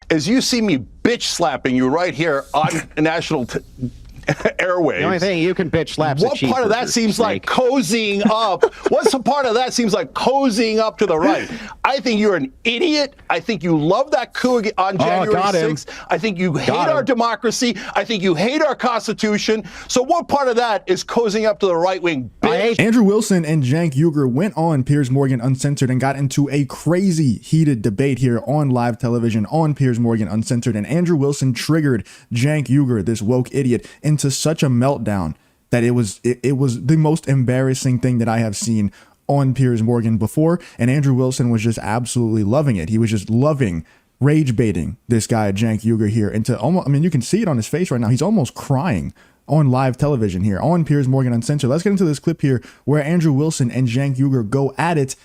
is you see me bitch slapping you right here on national airwaves. The only thing you can bitch slap. What part of that seems like cozying up? What's the part of that seems like cozying up to the right? I think you're an idiot. I think you love that coup on January 6th. I think you hate our democracy. I think you hate our Constitution. So what part of that is cozying up to the right wing? Andrew Wilson and Cenk Uygur went on Piers Morgan Uncensored and got into a crazy heated debate here on live television on Piers Morgan Uncensored. And Andrew Wilson triggered Cenk Uygur, this woke idiot, into such a meltdown that it was the most embarrassing thing that I have seen on Piers Morgan before. And Andrew Wilson was just absolutely loving it. He was just loving rage baiting this guy Cenk Uygur here into almost, I mean, you can see it on his face right now. He's almost crying on live television here on Piers Morgan Uncensored. Let's get into this clip here where Andrew Wilson and Cenk Uygur go at it,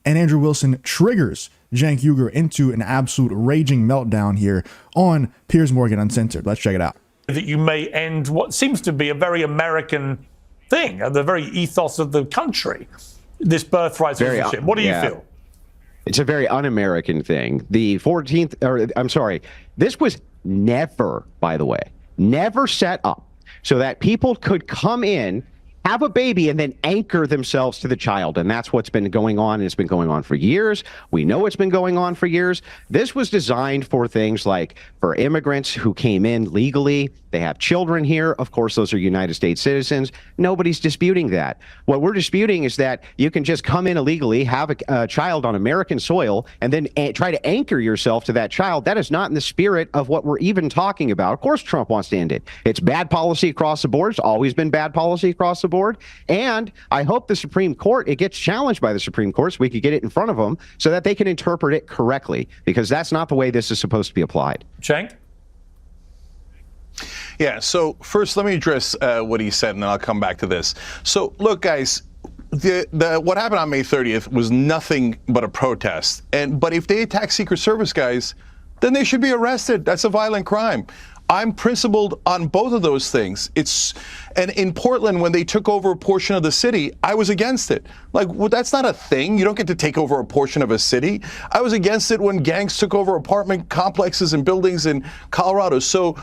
and Andrew Wilson triggers Cenk Uygur into an absolute raging meltdown here on Piers Morgan Uncensored. Let's check it out. That you may end what seems to be a very American thing, the very ethos of the country, this birthright citizenship. What do you feel? It's a very un-American thing. The 14th, or I'm sorry, this was never, by the way, never set up so that people could come in, have a baby, and then anchor themselves to the child. And that's what's been going on. And it's been going on for years. We know it's been going on for years. This was designed for things like for immigrants who came in legally. They have children here. Of course, those are United States citizens. Nobody's disputing that. What we're disputing is that you can just come in illegally, have a child on American soil, and then try to anchor yourself to that child. That is not in the spirit of what we're even talking about. Of course, Trump wants to end it. It's bad policy across the board. It's always been bad policy across the board. And I hope the Supreme Court, it gets challenged by the Supreme Court so we could get it in front of them so that they can interpret it correctly, because that's not the way this is supposed to be applied. Cenk? Yeah, so first let me address what he said, and then I'll come back to this. So look, guys, what happened on May 30th was nothing but a protest. But if they attack Secret Service guys, then they should be arrested. That's a violent crime. I'm principled on both of those things. And in Portland, when they took over a portion of the city, I was against it. Like, well, that's not a thing. You don't get to take over a portion of a city. I was against it when gangs took over apartment complexes and buildings in Colorado. So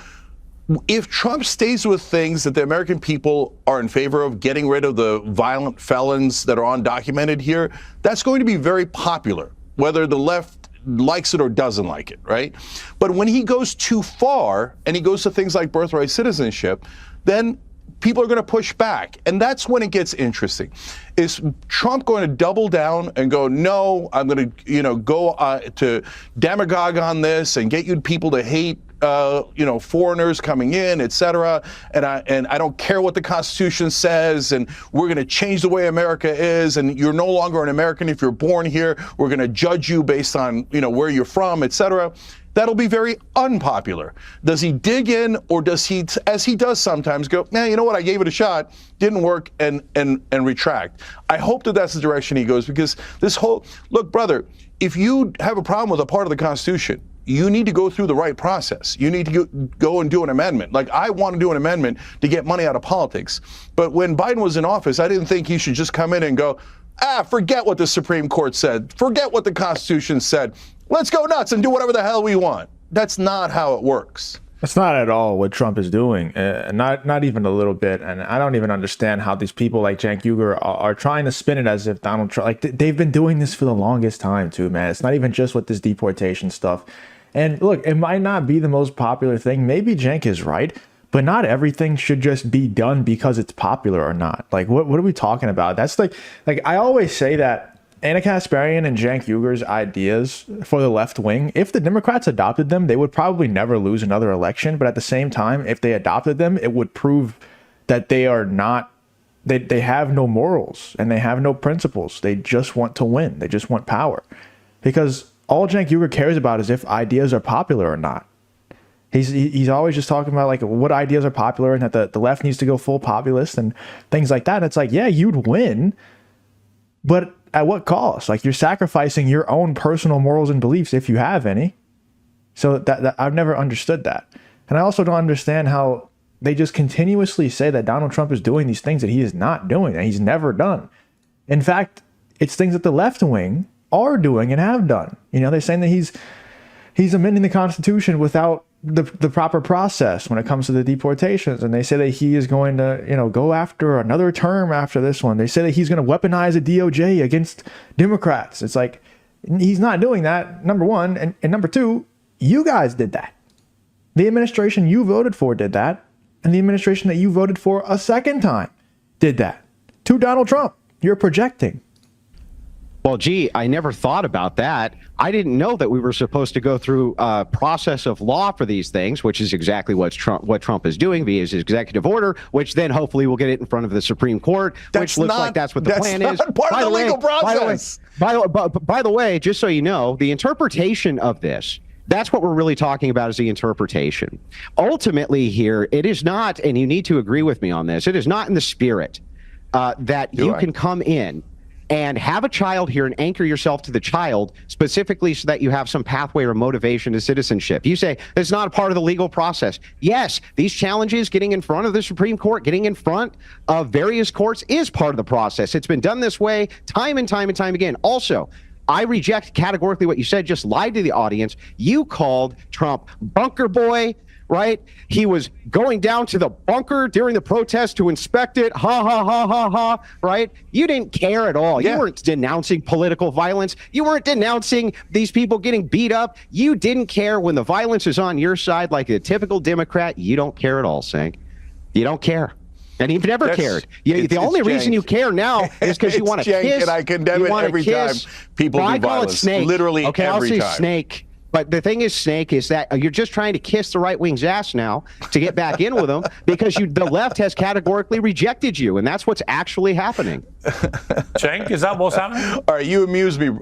if Trump stays with things that the American people are in favor of, getting rid of the violent felons that are undocumented here, that's going to be very popular, whether the left likes it or doesn't like it, right? But when he goes too far and he goes to things like birthright citizenship, then people are going to push back. And that's when it gets interesting. Is Trump going to double down and go, no, I'm going to, go to demagogue on this and get you people to hate foreigners coming in, et cetera, and I don't care what the Constitution says, and we're going to change the way America is, and you're no longer an American if you're born here. We're going to judge you based on where you're from, et cetera. That'll be very unpopular. Does he dig in, or does he, as he does sometimes, go, man, you know what? I gave it a shot, didn't work, and retract? I hope that that's the direction he goes, because this whole look, brother, if you have a problem with a part of the Constitution, you need to go through the right process. You need to go and do an amendment. Like, I want to do an amendment to get money out of politics. But when Biden was in office, I didn't think he should just come in and go, forget what the Supreme Court said. Forget what the Constitution said. Let's go nuts and do whatever the hell we want. That's not how it works. That's not at all what Trump is doing, not even a little bit. And I don't even understand how these people like Cenk Uygur are trying to spin it as if Donald Trump, like they've been doing this for the longest time too, man. It's not even just with this deportation stuff. And look, it might not be the most popular thing. Maybe Cenk is right, but not everything should just be done because it's popular or not. Like, what are we talking about? That's like I always say that Anna Kasparian and Cenk Uygur's ideas for the left wing, if the Democrats adopted them, they would probably never lose another election. But at the same time, if they adopted them, it would prove that they are not, they have no morals and they have no principles. They just want to win. They just want power. Because all Cenk Uygur cares about is if ideas are popular or not. He's always just talking about like what ideas are popular and that the left needs to go full populist and things like that. And it's like, yeah, you'd win, but at what cost? Like, you're sacrificing your own personal morals and beliefs if you have any. So that I've never understood that. And I also don't understand how they just continuously say that Donald Trump is doing these things that he is not doing, that he's never done. In fact, it's things that the left wing are doing and have done. They're saying that he's amending the Constitution without the proper process when it comes to the deportations. And they say that he is going to, go after another term after this one. They say that he's going to weaponize a DOJ against Democrats. It's like, he's not doing that, number one. And number two, you guys did that. The administration you voted for did that. And the administration that you voted for a second time did that to Donald Trump. You're projecting. Well, gee, I never thought about that. I didn't know that we were supposed to go through a process of law for these things, which is exactly what Trump is doing via his executive order, which then hopefully will get it in front of the Supreme Court, which looks like that's what the plan is. That's part of the legal process. By the way, just so you know, the interpretation of this, that's what we're really talking about, is the interpretation. Ultimately here, it is not, and you need to agree with me on this, it is not in the spirit that you can come in and have a child here and anchor yourself to the child specifically so that you have some pathway or motivation to citizenship. You say it's not a part of the legal process. Yes, these challenges, getting in front of the Supreme Court, getting in front of various courts, is part of the process. It's been done this way time and time and time again. Also, I reject categorically what you said, just lied to the audience. You called Trump bunker boy, right? He was going down to the bunker during the protest to inspect it. Ha, ha, ha, ha, ha, right? You didn't care at all. Yeah. You weren't denouncing political violence. You weren't denouncing these people getting beat up. You didn't care when the violence is on your side like a typical Democrat. You don't care at all, Cenk. You don't care. And you've never cared. The only reason you care now is because you want to kiss. And I condemn it every time people do violence. Literally every time. I'll say snake. But the thing is, Snake, is that you're just trying to kiss the right wing's ass now to get back in with them because the left has categorically rejected you, and that's what's actually happening. Cenk, is that what's happening? All right, you amuse me.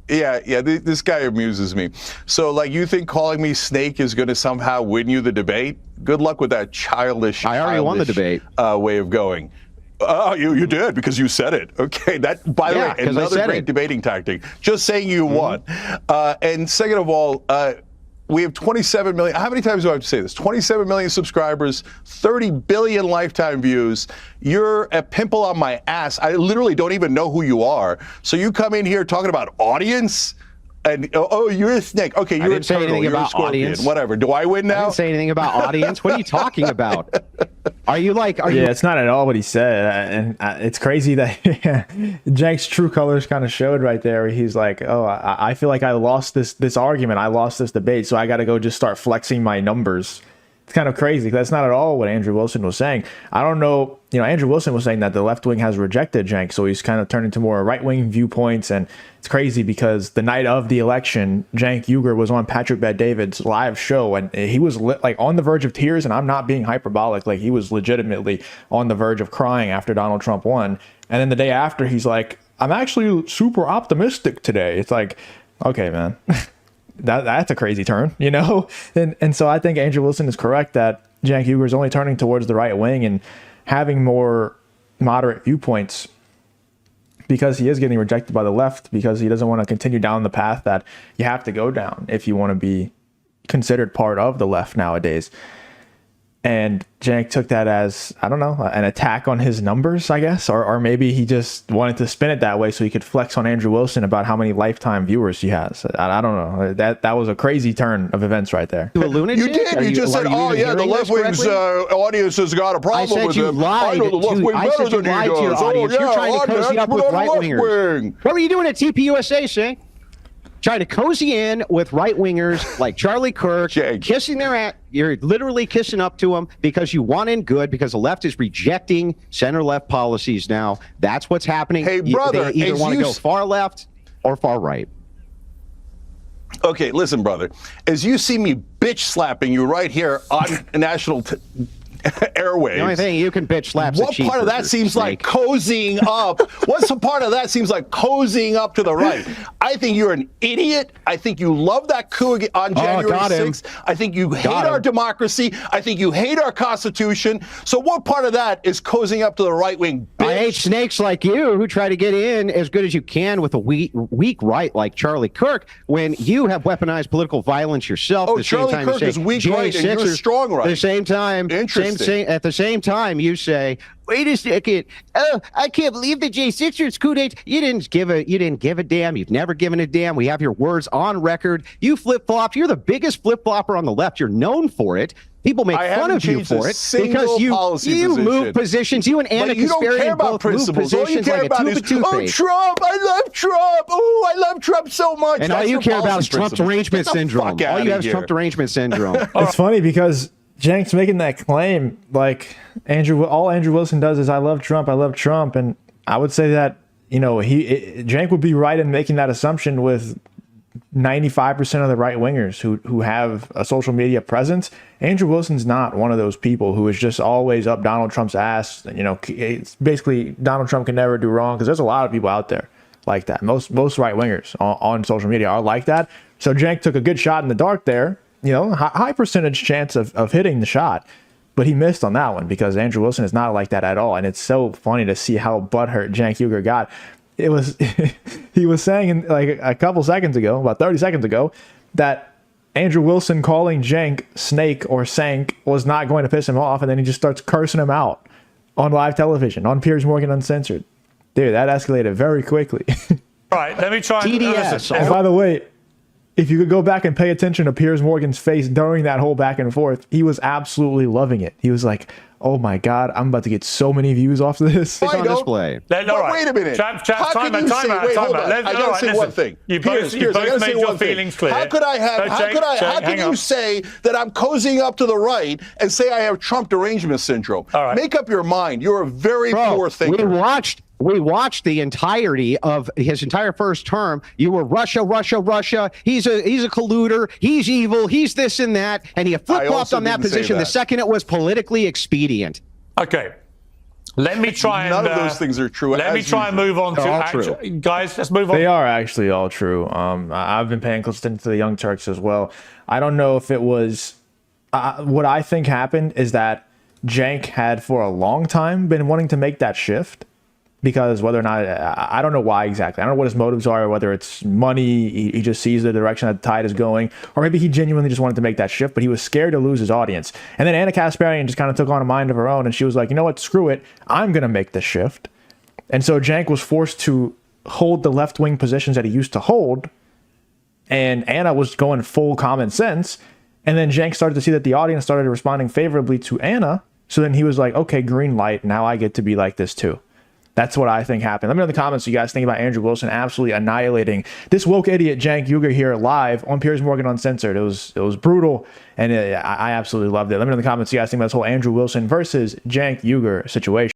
Yeah, this guy amuses me. So, like, you think calling me Snake is going to somehow win you the debate? Good luck with that childish. I already won the debate. Way of going. Oh, you did because you said it. Okay, that, by the way, another great debating tactic. Just saying you won. And second of all, we have 27 million. How many times do I have to say this? 27 million subscribers, 30 billion lifetime views. You're a pimple on my ass. I literally don't even know who you are. So you come in here talking about audience? And you're a snake. Okay, you're a turtle. You're a scorpion. Audience. Whatever. Do I win now? I didn't say anything about audience. What are you talking about? Are you? It's not at all what he said, and it's crazy that Cenk's true colors kind of showed right there. Where he's like, "Oh, I feel like I lost this argument. I lost this debate, so I got to go just start flexing my numbers." It's kind of crazy. That's not at all what Andrew Wilson was saying. I don't know. Andrew Wilson was saying that the left wing has rejected Cenk, so he's kind of turned into more right wing viewpoints. And it's crazy because the night of the election, Cenk Uygur was on Patrick Bet-David's live show, and he was on the verge of tears. And I'm not being hyperbolic. Like, he was legitimately on the verge of crying after Donald Trump won. And then the day after, he's like, "I'm actually super optimistic today." It's like, okay, man. That's a crazy turn, And so I think Andrew Wilson is correct that Cenk Uygur is only turning towards the right wing and having more moderate viewpoints because he is getting rejected by the left because he doesn't want to continue down the path that you have to go down if you want to be considered part of the left nowadays. And Cenk took that as, I don't know, an attack on his numbers, I guess, or maybe he just wanted to spin it that way so he could flex on Andrew Wilson about how many lifetime viewers he has. I don't know. That was a crazy turn of events right there. You a lunatic? You did. You just said, "Oh yeah, the left wing's audience has got a problem with him." I know the left wing better than he does. Oh yeah, you're trying to cozy up with right wingers. What were you doing at TPUSA, Cenk? Trying to cozy in with right-wingers like Charlie Kirk, kissing their ass. You're literally kissing up to them because you want in good, because the left is rejecting center-left policies now. That's what's happening. Hey, brother, they either want to go far left or far right. Okay, listen, brother. As you see me bitch slapping you right here on national airwaves. The only thing you can bitch slap. What part of that seems like cozying up? What's the part of that seems like cozying up to the right? I think you're an idiot. I think you love that coup on January 6th. I think you hate our democracy. I think you hate our Constitution. So what part of that is cozying up to the right wing? Bitch? I hate snakes like you who try to get in as good as you can with a weak right like Charlie Kirk when you have weaponized political violence yourself. Oh, Charlie Kirk is weak right and you're strong right. At the same time, Interesting. at the same time, you say wait a second. Oh, I can't believe the J6ers coup d'etat. You didn't give a damn. You've never given a damn. We have your words on record. You flip-flopped. You're the biggest flip-flopper on the left. You're known for it. People make fun of you for it because you move positions. You and Anna you don't care about principles. All you care about is, oh, Trump, I love Trump. Oh, I love Trump so much. And all you care about is Trump derangement syndrome. All you have is Trump derangement syndrome. It's funny because Cenk's making that claim, like all Andrew Wilson does is I love Trump, and I would say that Cenk would be right in making that assumption with 95% of the right wingers who have a social media presence. Andrew Wilson's not one of those people who is just always up Donald Trump's ass. It's basically Donald Trump can never do wrong, because there's a lot of people out there like that. Most right wingers on social media are like that. So Cenk took a good shot in the dark there. High percentage chance of hitting the shot, but he missed on that one because Andrew Wilson is not like that at all. And it's so funny to see how butthurt Cenk Uygur got. It was he was saying like a couple seconds ago, about 30 seconds ago, that Andrew Wilson calling Cenk Snake or Cenk was not going to piss him off, and then he just starts cursing him out on live television on Piers Morgan Uncensored. Dude, that escalated very quickly. All right, let me try. TDS. And by the way, if you could go back and pay attention to Piers Morgan's face during that whole back and forth, he was absolutely loving it. He was like, oh my God, I'm about to get so many views off of this. It's on display. Wait a minute. Time out. I gotta say one thing. You both made your feelings clear. How can you say that I'm cozying up to the right and say I have Trump derangement syndrome? All right. Make up your mind. You're a very poor thinker. We watched the entirety of his entire first term. You were Russia. He's a colluder. He's evil. He's this and that. And he flip-flopped on that position the second it was politically expedient. Okay. Let me try None of those things are true. Let me try and move on to actual. Guys, let's move on. They are actually all true. I've been paying close attention to the Young Turks as well. I don't know if it was what I think happened is that Cenk had for a long time been wanting to make that shift. Because whether or not, I don't know why exactly. I don't know what his motives are, whether it's money, he just sees the direction that the tide is going, or maybe he genuinely just wanted to make that shift, but he was scared to lose his audience. And then Anna Kasparian just kind of took on a mind of her own, and she was like, you know what, screw it, I'm going to make this shift. And so Cenk was forced to hold the left-wing positions that he used to hold, and Anna was going full common sense, and then Cenk started to see that the audience started responding favorably to Anna, so then he was like, okay, green light, now I get to be like this too. That's what I think happened. Let me know in the comments what you guys think about Andrew Wilson absolutely annihilating this woke idiot Cenk Uygur here live on Piers Morgan Uncensored. It was brutal, and I absolutely loved it. Let me know in the comments what you guys think about this whole Andrew Wilson versus Cenk Uygur situation.